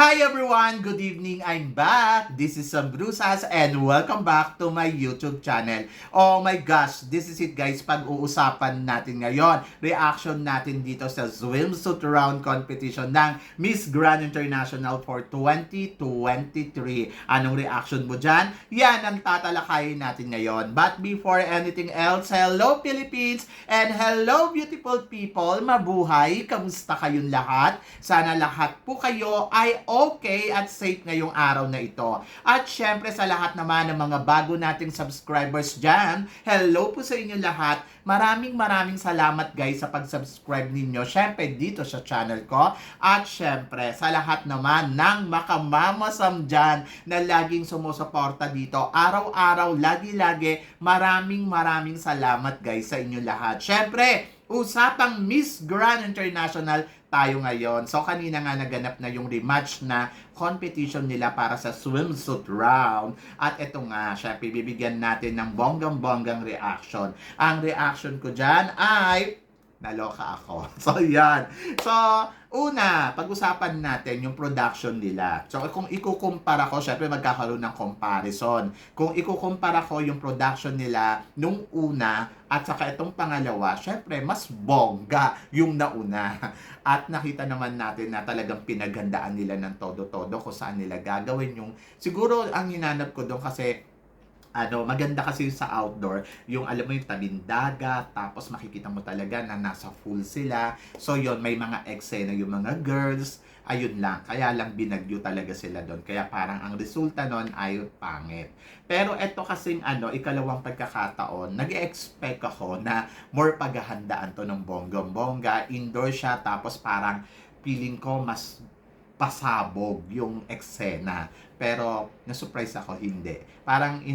Hi everyone! Good evening! I'm back! This is Sam Brusas and welcome back to my YouTube channel. Oh my gosh! This is it guys, pag-uusapan natin ngayon. Reaction natin dito sa swimsuit round competition ng Miss Grand International for 2023. Anong reaction mo dyan? Yan ang tatalakayin natin ngayon. But before anything else, hello Philippines and hello beautiful people! Mabuhay! Kamusta kayong lahat? Sana lahat po kayo ay okay at safe ngayong araw na ito. At syempre sa lahat naman ng mga bago nating subscribers dyan, hello po sa inyo lahat. Maraming salamat guys sa pag-subscribe ninyo. Syempre dito sa channel ko. At syempre sa lahat naman ng makamamasam dyan na laging sumusuporta dito. Araw-araw, lagi-lagi. Maraming salamat guys sa inyo lahat. Syempre, usapang Miss Grand International tayo ngayon. So, kanina nga naganap na yung rematch na competition nila para sa swimsuit round. At ito nga, syempre, bibigyan natin ng bonggang-bonggang reaction. Ang reaction ko dyan ay naloka ako. So, yan. So, una, pag-usapan natin yung production nila. So, kung ikukumpara ko, syempre magkakaroon ng comparison. Kung ikukumpara ko yung production nila nung una at saka itong pangalawa, syempre mas bongga yung nauna. At nakita naman natin na talagang pinaghandaan nila ng todo-todo kung saan nila gagawin yung... Siguro ang hinanap ko doon kasi maganda kasi sa outdoor, yung alam mo yung tabing dagat, tapos makikita mo talaga na nasa full sila. So yon, may mga eksena yung mga girls, ayun lang, kaya lang binagyo talaga sila doon. Kaya parang ang resulta nun ay pangit. Pero eto kasing ikalawang pagkakataon, nag-expect ako na more paghahandaan to ng bonggang-bongga, indoor siya, tapos parang feeling ko mas pasabog yung eksena. Pero, na-surprise ako, hindi. Parang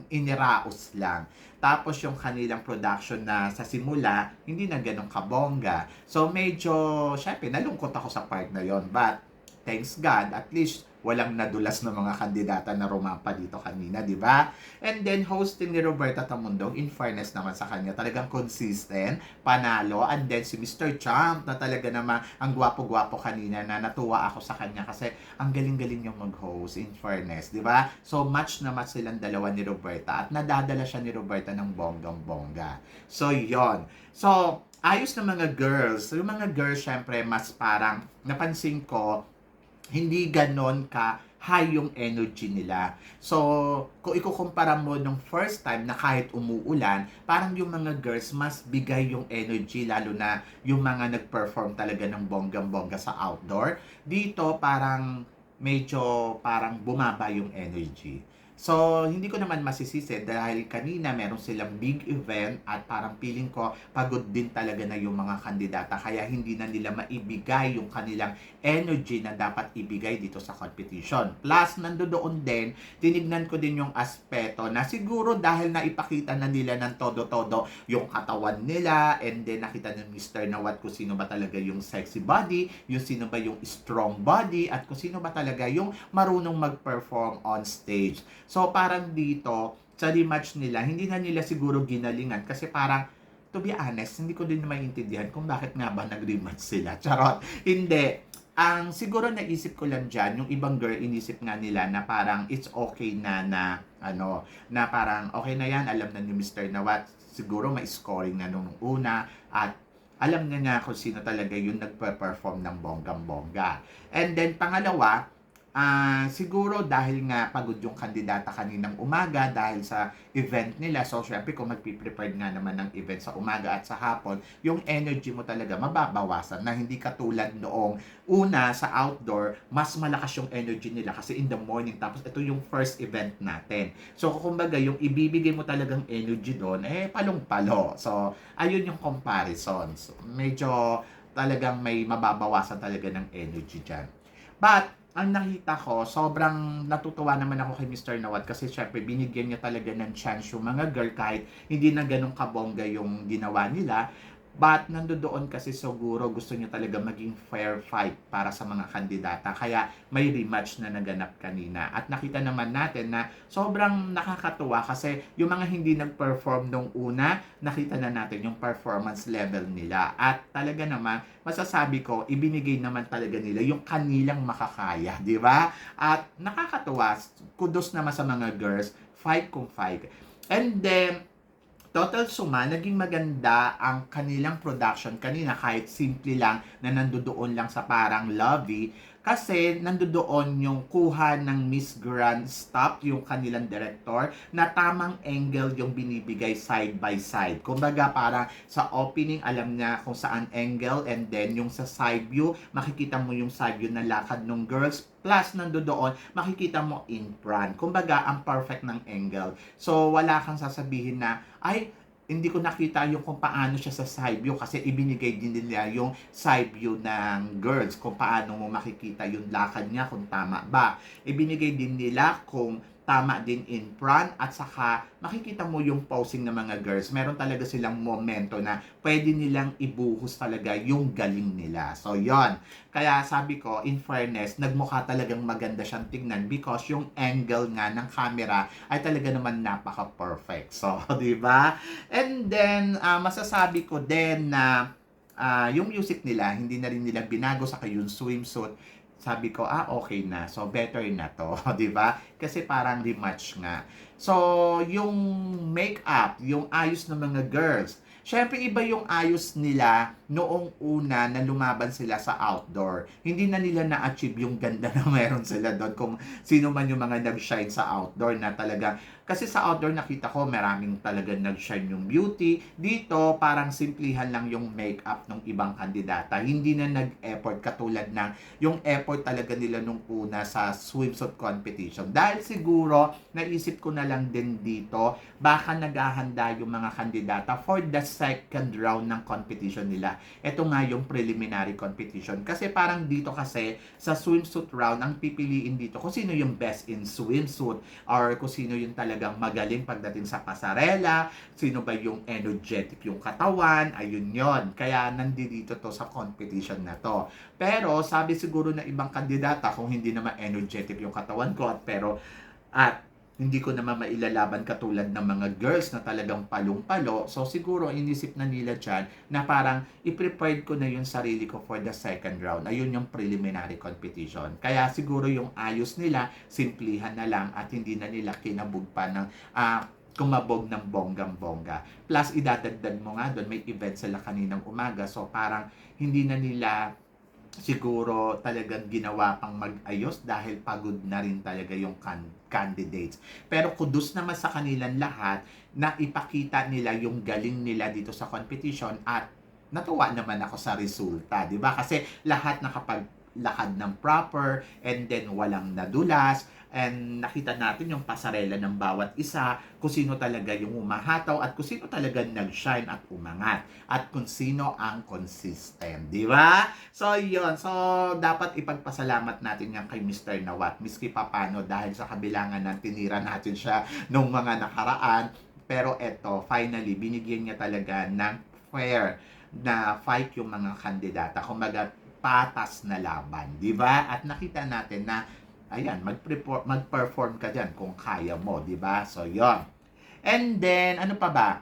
iniraos lang. Tapos yung kanilang production na sa simula, hindi na ganun kabongga. So, medyo, syempre, nalungkot ako sa part na yon. But, thanks God, at least, walang nadulas na mga kandidata na rumampa dito kanina, di ba? And then, hosting ni Roberta Tamundong, in fairness naman sa kanya, talagang consistent, panalo. And then, si Mr. Champ, na talaga naman, ang gwapo-gwapo kanina, na natuwa ako sa kanya kasi ang galing-galing yung mag-host, in fairness, di ba? So, match na match silang dalawa ni Roberta at nadadala siya ni Roberta ng bonggang-bongga. So, yon. So, ayos na mga girls. Yung mga girls, syempre, mas parang, napansin ko, hindi ganon ka high yung energy nila. So, kung ikukumpara mo nung first time na kahit umuulan, parang yung mga girls mas bigay yung energy, lalo na yung mga nag-perform talaga ng bonggang-bongga sa outdoor. Dito, parang medyo parang bumaba yung energy. So, hindi ko naman masisisi dahil kanina meron silang big event at parang feeling ko pagod din talaga na yung mga kandidata kaya hindi na nila maibigay yung kanilang energy na dapat ibigay dito sa competition. Plus, nandoon din, tinignan ko din yung aspeto na siguro dahil naipakita na nila ng todo-todo yung katawan nila and then nakita ng Mr. Nawat kung sino ba talaga yung sexy body, yung sino ba yung strong body, at kung sino ba talaga yung marunong mag-perform on stage. So, parang dito, sa rematch nila, hindi na nila siguro ginalingan kasi parang, to be honest, hindi ko din maintindihan kung bakit nga ba nag-rematch sila. Charot. Hindi. Ang siguro naisip ko lang dyan, yung ibang girl, inisip nga nila na parang it's okay na parang okay na yan, alam na ni Mr. Nawat, siguro may scoring na nung una, at alam na niya kung sino talaga yung nagpe-perform ng bonggang-bongga. And then, pangalawa, siguro dahil nga pagod yung kandidata kaninang umaga dahil sa event nila. So, syempre kung magpiprepare nga naman ng event sa umaga at sa hapon, yung energy mo talaga mababawasan na hindi katulad noong una sa outdoor, mas malakas yung energy nila kasi in the morning. Tapos ito yung first event natin. So, kumbaga yung ibibigay mo talagang energy doon, palong-palo. So, ayun yung comparisons. Medyo talagang may mababawasan talaga ng energy dyan. But, ang nakita ko, sobrang natutuwa naman ako kay Mr. Nawat kasi syempre binigyan niya talaga ng chance yung mga girl kahit hindi na ganun kabongga yung ginawa nila. But nandoon kasi siguro gusto niya talaga maging fair fight para sa mga kandidata. Kaya may rematch na naganap kanina. At nakita naman natin na sobrang nakakatuwa kasi yung mga hindi nag-perform nung una, nakita na natin yung performance level nila. At talaga naman, masasabi ko, ibinigay naman talaga nila yung kanilang makakaya, di ba? At nakakatuwa, kudos naman sa mga girls, fight kung fight. And then, total suma, naging maganda ang kanilang production kanina kahit simple lang na nandoon lang sa parang lobby kasi nandoon yung kuha ng Miss Grand Stop, yung kanilang director, na tamang angle yung binibigay side by side. Kumbaga parang sa opening alam niya kung saan angle and then yung sa side view, makikita mo yung side view na lakad ng girls plus nandoon, makikita mo in front. Kumbaga, ang perfect ng angle. So, wala kang sasabihin na, ay, hindi ko nakita yung kung paano siya sa side view kasi ibinigay din nila yung side view ng girls kung paano mo makikita yung lakad niya kung tama ba. Ibinigay din nila kung tama din in front at saka makikita mo yung posing ng mga girls. Meron talaga silang momento na pwede nilang ibuhos talaga yung galing nila. So, yon. Kaya sabi ko, in fairness, nagmukha talagang maganda siyang tingnan because yung angle nga ng camera ay talaga naman napaka-perfect. So, di ba? And then, masasabi ko din na yung music nila, hindi na rin nila binago sa yung swimsuit. Sabi ko, okay na. So, better na to. Di ba? Kasi parang rematch nga. So, yung makeup, yung ayos ng mga girls, syempre iba yung ayos nila noong una na lumaban sila sa outdoor. Hindi na nila na-achieve yung ganda na meron sila doon kung sino man yung mga nag-shine sa outdoor na talaga. Kasi sa outdoor nakita ko maraming talaga nag-shine yung beauty. Dito parang simplihan lang yung makeup ng ibang kandidata. Hindi na nag-effort katulad ng yung effort talaga nila nung una sa swimsuit competition. Dahil siguro naisip ko na lang din dito baka naghahanda yung mga kandidata for the second round ng competition nila. Ito nga yung preliminary competition. Kasi parang dito kasi sa swimsuit round, ang pipiliin dito kung sino yung best in swimsuit or kung sino yung talagang magaling pagdating sa pasarela, sino ba yung energetic yung katawan, ayun yon. Kaya nandito to sa competition na to. Pero sabi siguro na ibang kandidata kung hindi naman energetic yung katawan ko at hindi ko naman mailalaban katulad ng mga girls na talagang palong-palo. So, siguro inisip na nila dyan na parang i-prepared ko na yung sarili ko for the second round. Ayun yung preliminary competition. Kaya siguro yung ayos nila, simplihan na lang at hindi na nila kinabog pa ng kumabog ng bonggang-bongga. Plus, idadagdag mo nga doon, may event sila kaninang umaga. So, parang hindi na nila siguro talagang ginawa pang mag-ayos dahil pagod na rin talaga yung candidates. Pero kudos naman sa kanilang lahat na ipakita nila yung galing nila dito sa competition at natuwa naman ako sa resulta, di ba? Kasi lahat nakapaglakad ng proper and then walang nadulas and nakita natin yung pasarela ng bawat isa, kung sino talaga yung umahataw at kung sino talaga nag-shine at umangat at kung sino ang consistent, di ba? So, yun. So, dapat ipagpasalamat natin yan kay Mr. Nawat, miski papano dahil sa kabilangan ng tinira natin siya nung mga nakaraan. Pero eto, finally, binigyan niya talaga ng fair na fight yung mga kandidata. Kumbaga, patas na laban, di ba? At nakita natin na ayan, mag-perform ka dyan kung kaya mo, di ba? So, yon. And then, ano pa ba?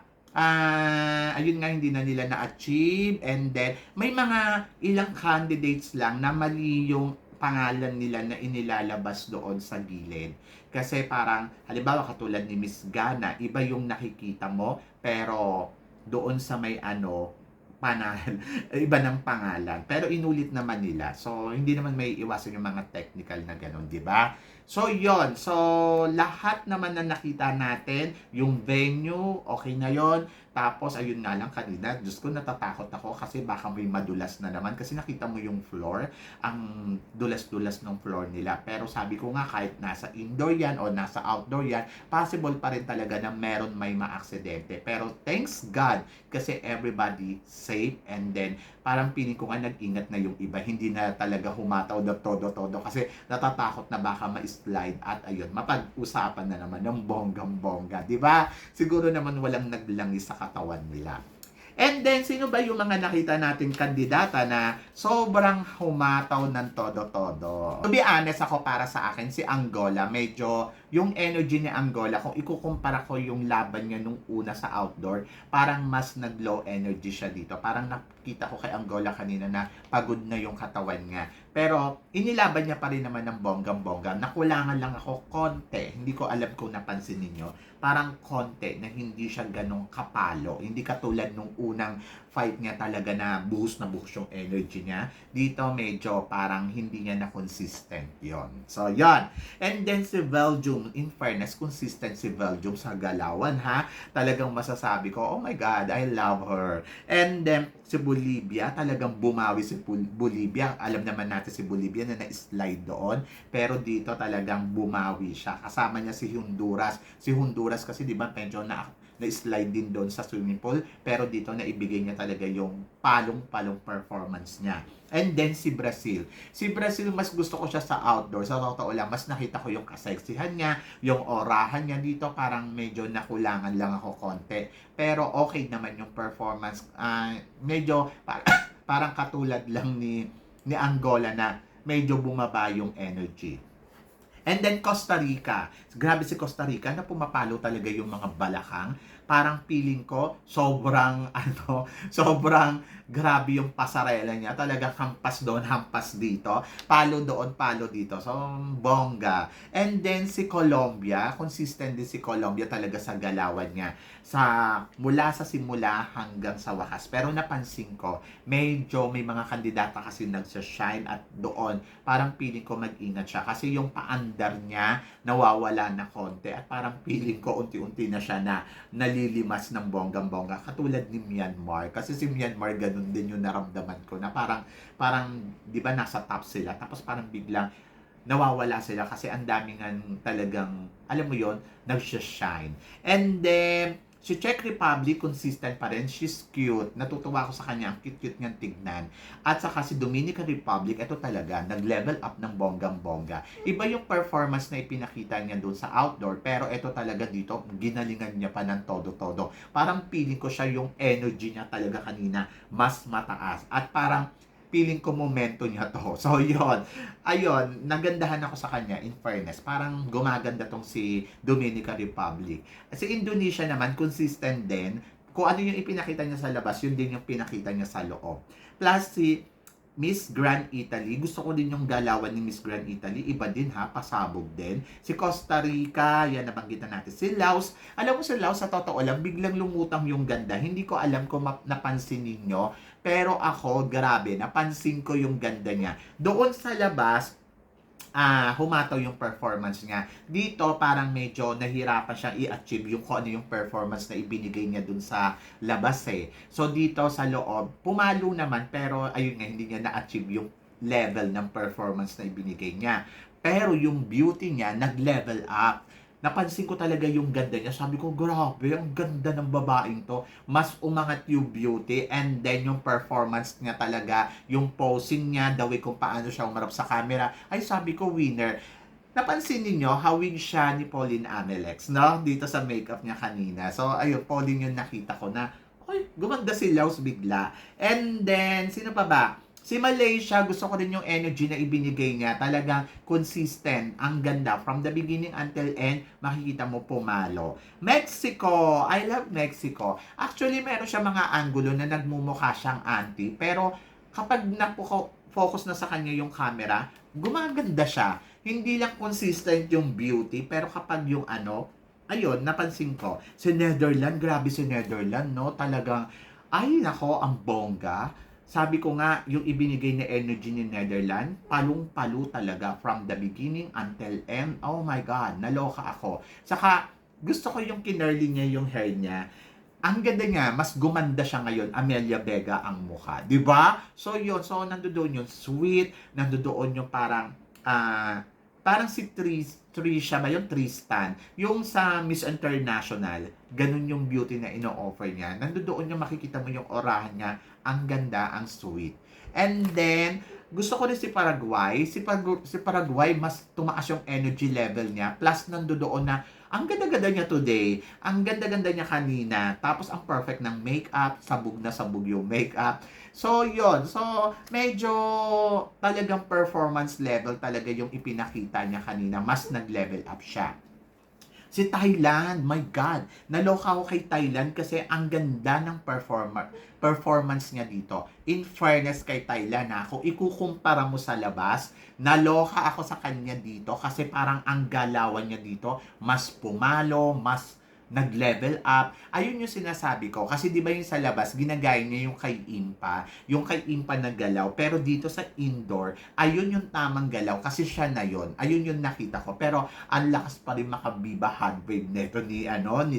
Ayun nga, hindi na nila na-achieve. And then, may mga ilang candidates lang na mali yung pangalan nila na inilalabas doon sa gilid. Kasi parang, halimbawa katulad ni Miss Gana, iba yung nakikita mo, pero doon sa may pangalan, iba ng pangalan. Pero inulit naman nila. So, hindi naman may iwasan yung mga technical na ganun, di ba? So, yon. So, lahat naman na nakita natin, yung venue, okay na yon. Tapos, ayun nga lang kanina, Diyos ko, natatakot ako kasi baka may madulas na naman. Kasi nakita mo yung floor, ang dulas-dulas ng floor nila. Pero sabi ko nga, kahit nasa indoor yan o nasa outdoor yan, possible pa rin talaga na meron may maaksidente. Pero thanks God, kasi everybody safe and then parang piling ko nga nag-ingat na yung iba. Hindi na talaga humataw na todo-todo kasi natatakot na baka ma-slide at ayun, mapag-usapan na naman ng bonggang-bongga. Di ba? Siguro naman walang naglangis sa katawan nila. And then, sino ba yung mga nakita natin kandidata na sobrang humataw ng todo-todo? To be honest ako, para sa akin, si Angola, medyo yung energy ni Angola, kung ikukumpara ko yung laban niya nung una sa outdoor, parang mas nag-low energy siya dito. Parang nakita ko kay Angola kanina na pagod na yung katawan niya. Pero, inilaban niya pa rin naman ng bonggang-bongga. Nakulangan lang ako konti. Hindi ko alam kung napansin ninyo. Parang konti na hindi siya ganong kapalo. Hindi katulad nung unang fight niya talaga na buhos yung energy niya. Dito medyo parang hindi niya na consistent yon. So, yon. And then si Belgium, in fairness, consistent si Belgium sa galawan, ha? Talagang masasabi ko, oh my God, I love her. And then, si Bolivia, talagang bumawi si Bolivia. Alam naman natin si Bolivia na na-slide doon. Pero dito talagang bumawi siya. Kasama niya si Honduras. Si Honduras kasi, di ba, medyo na-slide din doon sa swimming pool. Pero dito, naibigay niya talaga yung palong-palong performance niya. And then, si Brazil. Si Brazil, mas gusto ko siya sa outdoor. Sa totoo lang, mas nakita ko yung kaseksihan niya, yung orahan niya dito. Parang medyo nakulangan lang ako konti. Pero okay naman yung performance. Medyo parang katulad lang ni Angola na medyo bumaba yung energy. And then Costa Rica. Grabe si Costa Rica na pumapalo talaga yung mga balakang. Parang feeling ko sobrang sobrang grabe yung pasarela niya. Talagang hampas doon, hampas dito. Palo doon, palo dito. So, bongga. And then si Colombia, consistent din si Colombia talaga sa galawan niya. Mula sa simula hanggang sa wakas. Pero napansin ko, medyo may mga kandidata kasi nagsa-shine at doon parang feeling ko mag-ingat siya. Kasi yung paandar niya nawawala na konti at parang feeling ko unti-unti na siya na nalilimas ng bonggang-bongga. Katulad ni Myanmar. Kasi si Myanmar ganun din yung naramdaman ko na parang di ba nasa top sila tapos parang biglang nawawala sila kasi ang daming talagang, alam mo yon, nag-shine. And then, si Czech Republic, consistent pa rin. She's cute. Natutuwa ako sa kanya. Ang cute-cute niyang tignan. At saka si Dominican Republic, ito talaga, nag-level up ng bonggang-bongga. Iba yung performance na ipinakita niya doon sa outdoor, pero ito talaga dito, ginalingan niya pa ng todo-todo. Parang feeling ko siya yung energy niya talaga kanina, mas mataas. At parang feeling ko momento niya to. So, yon. Ayun, nagandahan ako sa kanya, in fairness. Parang gumaganda tong si Dominican Republic. Si Indonesia naman, consistent din. Kung ano yung ipinakita niya sa labas, yun din yung pinakita niya sa loob. Plus, si Miss Grand Italy. Gusto ko din yung galawan ni Miss Grand Italy. Iba din ha, pasabog din. Si Costa Rica, yan nabanggitan natin. Si Laos, alam mo si Laos, sa totoo lang, biglang lumutang yung ganda. Hindi ko alam kung napansin ninyo. Pero ako, grabe, napansin ko yung ganda niya. Doon sa labas, humataw yung performance niya. Dito, parang medyo nahirapan siya i-achieve yung kung ano yung performance na ibinigay niya dun sa labas eh. So, dito sa loob, pumalo naman, pero ayun nga, hindi niya na-achieve yung level ng performance na ibinigay niya. Pero yung beauty niya, nag-level up. Napansin ko talaga yung ganda niya. Sabi ko, grabe, ang ganda ng babaeng to. Mas umangat yung beauty and then yung performance niya talaga, yung posing niya, the way kung paano siya umarap sa camera. Ay, sabi ko, winner. Napansin niyo hawig siya ni Pauline Amelex, no? Dito sa makeup niya kanina. So, ayun, Pauline yung nakita ko na, ay, gumanda si Laos bigla. And then, sino pa ba? Si Malaysia, gusto ko rin yung energy na ibinigay niya. Talagang consistent. Ang ganda. From the beginning until end, makikita mo pumalo. Mexico. I love Mexico. Actually, meron siya mga angulo na nagmumukha siyang auntie. Pero kapag focus na sa kanya yung camera, gumaganda siya. Hindi lang consistent yung beauty, pero kapag yung ayun, napansin ko. Si Netherlands, grabe si Netherlands, no? Talagang, ay nako, ang bongga. Sabi ko nga, yung ibinigay na energy ni Netherlands, palong-palo talaga from the beginning until end. Oh my God, naloka ako. Saka, gusto ko yung kinerly niya yung hair niya. Ang ganda niya, mas gumanda siya ngayon, Amelia Vega ang mukha. Diba? So yun, so nandoon yung sweet, nandoon yung parang si Trisha ba yung Tristan? Yung sa Miss International, ganun yung beauty na ino-offer niya. Nandoon yung makikita mo yung orahan niya, ang ganda, ang sweet. And then, Gusto ko rin si Paraguay. Si Paraguay, mas tumaas yung energy level niya. Plus, nandoon na, ang ganda-ganda niya today. Ang ganda-ganda niya kanina. Tapos, ang perfect ng makeup. Sabog na sabog yung makeup. So, yon. So, medyo talagang performance level talaga yung ipinakita niya kanina. Mas nag-level up siya. Si Thailand, my God, naloka ako kay Thailand kasi ang ganda ng performance niya dito. In fairness kay Thailand, kung ikukumpara mo sa labas, naloka ako sa kanya dito kasi parang ang galawan niya dito, mas pumalo, mas nag-level up. Ayun yung sinasabi ko. Kasi di ba yung sa labas, ginagaya niya yung kay Impa na galaw. Pero dito sa indoor, ayun yung tamang galaw kasi siya na yun. Ayun yung nakita ko. Pero ang lakas pa rin makabiba handbrake nito ni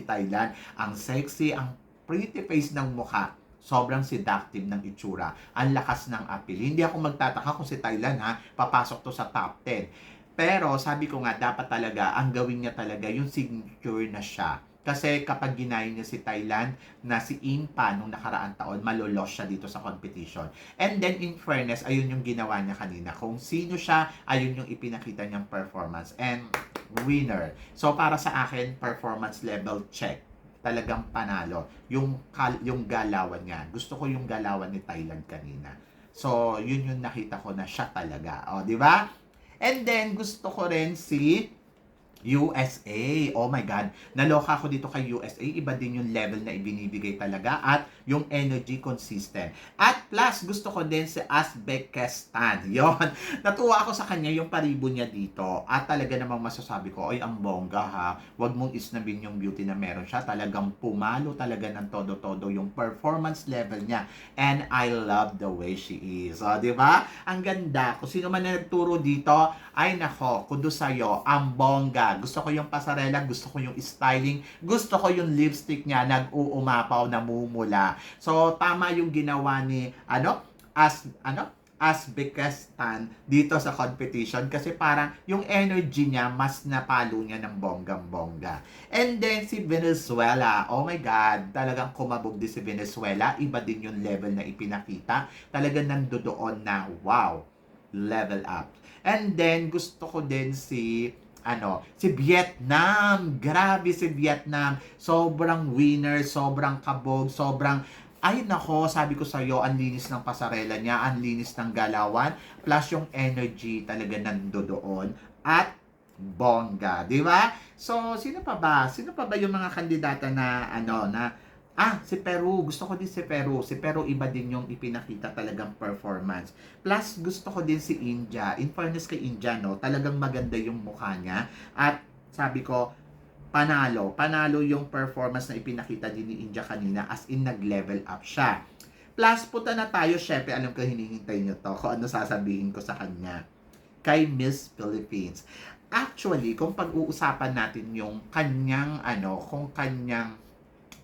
Thailand. Ang sexy, ang pretty face ng mukha. Sobrang seductive ng itsura. Ang lakas ng appeal. Hindi ako magtataka kung si Thailand papasok to sa top 10. Pero sabi ko nga, dapat talaga, ang gawin niya talaga, yung signature na siya. Kasi kapag ginayin niya si Thailand na si Impa nung nakaraang taon, malolos siya dito sa competition. And then in fairness, ayun yung ginawa niya kanina. Kung sino siya, ayun yung ipinakita niyang performance. And winner. So para sa akin, performance level check. Talagang panalo. Yung galawan niya. Gusto ko yung galawan ni Thailand kanina. So yun yung nakita ko na siya talaga. O, di ba? And then gusto ko rin si USA. Oh my God. Naloka ako dito kay USA. Iba din yung level na ibinibigay talaga at yung energy consistent. At plus, gusto ko din si Uzbekistan. Yon. Natuwa ako sa kanya yung paribo niya dito. At talaga namang masasabi ko, ay ang bongga ha. Huwag mong isnabin yung beauty na meron siya. Talagang pumalo talaga ng todo-todo yung performance level niya. And I love the way she is. O, di ba? Ang ganda. Kung sino man na nagturo dito, ay nako, kudo sa'yo, ang bongga. Gusto ko yung pasarela, gusto ko yung styling, gusto ko yung lipstick niya, nag-uumapaw, namumula. So, tama yung ginawa ni, Uzbekistan dito sa competition kasi parang yung energy niya mas napalo niya ng bonggang-bongga. And then si Venezuela, oh my God, talagang kumabog din si Venezuela. Iba din yung level na ipinakita. Talagang nandoon na, wow, level up. And then, gusto ko din si Vietnam. Grabe si Vietnam. Sobrang winner, sobrang kabog, sobrang, ay nako, sabi ko sa'yo, ang linis ng pasarela niya, ang linis ng galawan, plus yung energy talaga nandoon. At bongga, di ba? So, sino pa ba? Sino pa ba yung mga kandidata na, si Peru. Gusto ko din si Peru. Si Peru, iba din yung ipinakita talagang performance. Plus, gusto ko din si India. In fairness kay India, no, talagang maganda yung mukha niya. At sabi ko, panalo. Panalo yung performance na ipinakita din ni India kanina as in nag-level up siya. Plus, punta na tayo. Syempre, alam ko hinihintay nyo to kung ano sasabihin ko sa kanya. Kay Miss Philippines. Actually, kung pag-uusapan natin yung kanyang,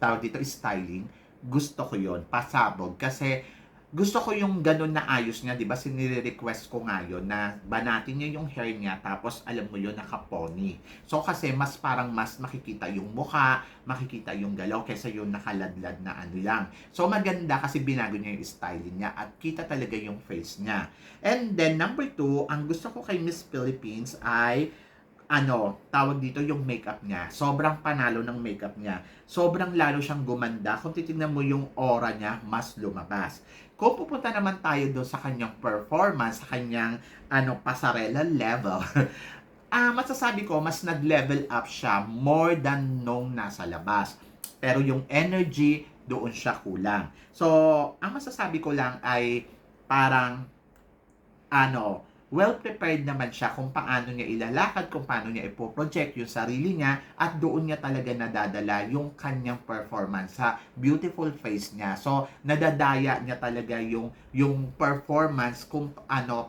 tawag dito, styling, gusto ko yon, pasabog. Kasi gusto ko yung ganun na ayos niya, di ba? Sinire-request ko nga yun na banatin niya yung hair niya, tapos alam mo yun, naka-pony. So kasi mas parang mas makikita yung mukha, makikita yung galaw, kaysa yung nakaladlad na lang. So maganda kasi binago niya yung styling niya at kita talaga yung face niya. And then number 2, ang gusto ko kay Miss Philippines ay tawag dito yung makeup niya. Sobrang panalo ng makeup niya. Sobrang lalo siyang gumanda. Kung titignan mo yung aura niya, mas lumabas. Kung pupunta naman tayo doon sa kanyang performance, sa kanyang pasarela level, masasabi ko, mas nag-level up siya more than nung nasa labas. Pero yung energy, doon siya kulang. So, ang masasabi ko lang ay parang well-prepared naman siya kung paano niya ilalakad, kung paano niya ipoproject yung sarili niya at doon niya talaga nadadala yung kanyang performance sa beautiful face niya. So, nadadaya niya talaga yung performance kung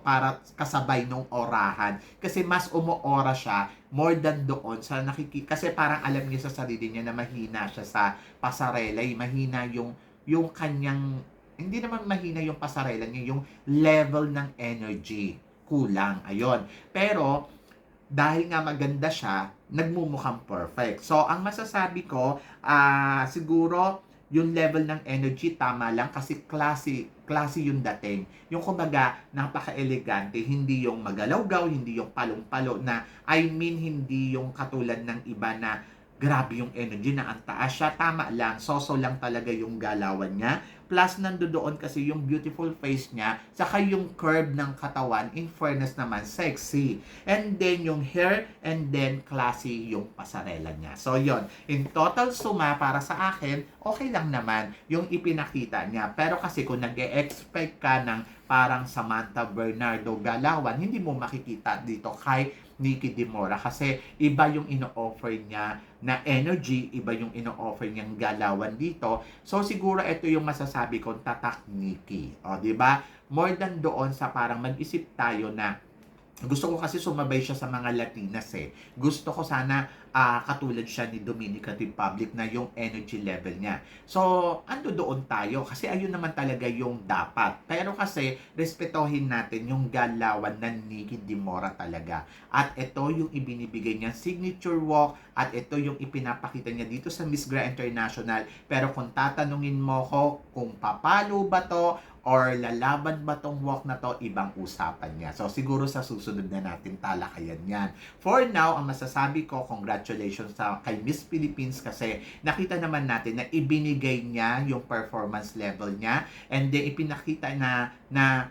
para kasabay nung orahan. Kasi mas umuora siya more than doon sa kasi parang alam niya sa sarili niya na mahina siya sa pasarela, mahina yung kanyang, hindi naman mahina yung pasarela niya, yung level ng energy kulang, ayon. Pero dahil nga maganda siya, nagmumukhang perfect. So ang masasabi ko, siguro yung level ng energy tama lang kasi classy yung dating. Yung kumbaga, napaka-elegante, hindi yung magalawgaw, hindi yung palong-palo na, I mean, hindi yung katulad ng iba na grabe yung energy na ang taas siya. Tama lang, soso lang talaga yung galawan niya. Plus, nandoon kasi yung beautiful face niya, saka yung curve ng katawan, in fairness naman, sexy. And then, yung hair, and then, classy yung pasarela niya. So, yon in total suma, para sa akin, okay lang naman yung ipinakita niya. Pero kasi kung nag-e-expect ka ng parang Samantha Bernardo galawan, hindi mo makikita dito kay Nikki Dimora kasi iba yung ino-offer niya na energy, iba yung ino-offer niyang galawan dito. So siguro ito yung masasabi kong tatak Nikki. O, di ba? More than doon sa parang mag-isip tayo na gusto ko kasi sumabay siya sa mga Latinas eh. Gusto ko sana katulad siya ni Dominican Republic na yung energy level niya. So, ando doon tayo kasi ayun naman talaga yung dapat. Pero kasi, respetohin natin yung galawan ng Nikki Dimora talaga. At ito yung ibinibigay niya signature walk at ito yung ipinapakita niya dito sa Miss Grand International. Pero kung tatanungin mo ko kung papalo ba to or lalaban ba tong walk na to, ibang usapan niya. So, siguro sa susunod na natin talakayan yan. For now, ang masasabi ko, congratulations sa kay Miss Philippines kasi nakita naman natin na ibinigay niya yung performance level niya and then ipinakita na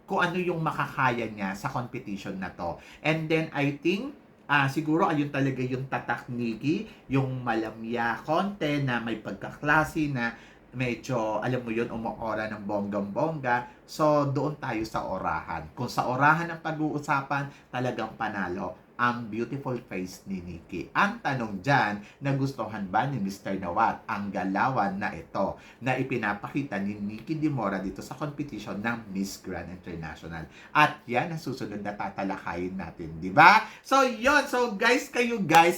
kung ano yung makakaya niya sa competition na to. And then, I think, siguro ayun talaga yung tatak Nikki, yung malamya konte na may pagkaklase na medyo, alam mo yun, umuora ng bonggang-bongga. So, doon tayo sa orahan. Kung sa orahan ang pag-uusapan, talagang panalo ang beautiful face ni Nikki. Ang tanong dyan, nagustuhan ba ni Mr. Nawat ang galawan na ito na ipinapakita ni Nikki Dimora dito sa competition ng Miss Grand International? At yan ang susunod na tatalakayin natin, di ba? So, yun. So, guys,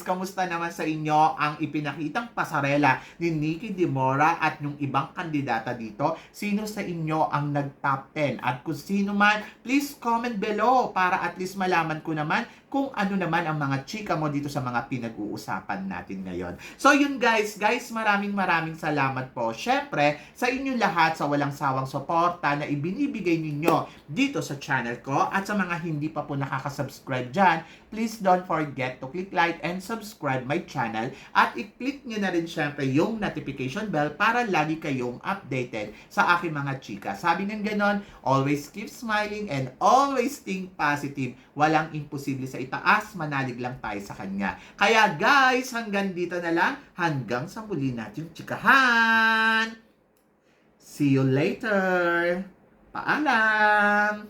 kamusta naman sa inyo ang ipinakitang pasarela ni Nikki Dimora at yung ibang kandidata dito? Sino sa inyo ang nag-top 10? At kung sino man, please comment below para at least malaman ko naman kung ano naman ang mga chika mo dito sa mga pinag-uusapan natin ngayon. So yun guys, maraming salamat po. Syempre, sa inyo lahat sa walang sawang suporta na ibinibigay ninyo dito sa channel ko at sa mga hindi pa po nakaka-subscribe dyan, please don't forget to click like and subscribe my channel at i-click nyo na rin syempre yung notification bell para lagi kayong updated sa aking mga chika. Sabi ng ganon, always keep smiling and always think positive. Walang imposible sa itaas, manalig lang tayo sa kanya. Kaya guys, hanggang dito na lang. Hanggang sa muli natin chikahan. See you later. Paalam.